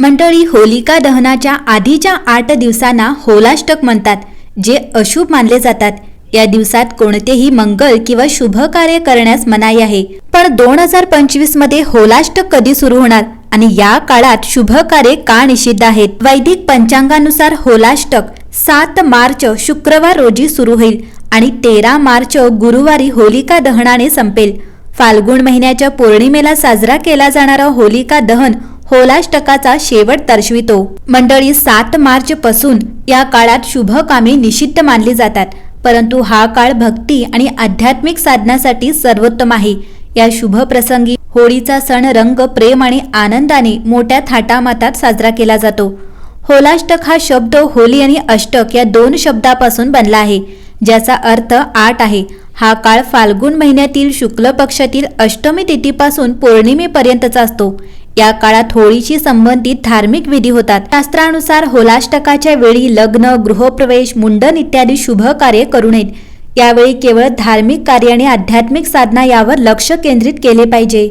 मंडळी, होलिका दहनाच्या आधीच्या 8 दिवसांना होलाष्टक म्हणतात, जे अशुभ मानले जातात। या दिवसात कोणतेही मंगल किंवा शुभ कार्य करण्यास मनाई आहे। पण 2025 मध्ये होलाष्टक कधी सुरू होणार आणि या काळात शुभ कार्य का निषिद्ध आहेत? वैदिक पंचांगानुसार होलाष्टक 7 मार्च शुक्रवार रोजी सुरू होईल आणि 13 मार्च गुरुवारी होलिका दहनाने संपेल। फाल्गुन महिन्याच्या पौर्णिमेला साजरा केला जाणारा होलिका दहन होलाष्टकाचा शेवट दर्शवितो। मंडळी, 7 मार्च पासून या काळात शुभ कामे निषिद्ध मानली जातात, परंतु हा काळ भक्ती आणि आध्यात्मिक साधनासाठी सर्वोत्तम आहे। या शुभ प्रसंगी होळीचा सण रंग, प्रेम आणि आनंदाने मोठ्या थाटामाटात साजरा केला जातो। होलाष्टक हा शब्द होली आणि अष्टक या 2 शब्दापासून बनला आहे, ज्याचा अर्थ 8 आहे। हा काळ फाल्गुन महिन्यातील शुक्ल पक्षातील अष्टमी तिथीपासून पौर्णिमेपर्यंतचा असतो। या काळात होळीशी संबंधित धार्मिक विधी होतात। शास्त्रानुसार होलाष्टकाच्या वेळी लग्न, गृहप्रवेश, मुंडन इत्यादी शुभ कार्य करू नयेत। यावेळी केवळ धार्मिक कार्य आणि आध्यात्मिक साधना यावर लक्ष केंद्रित केले पाहिजे।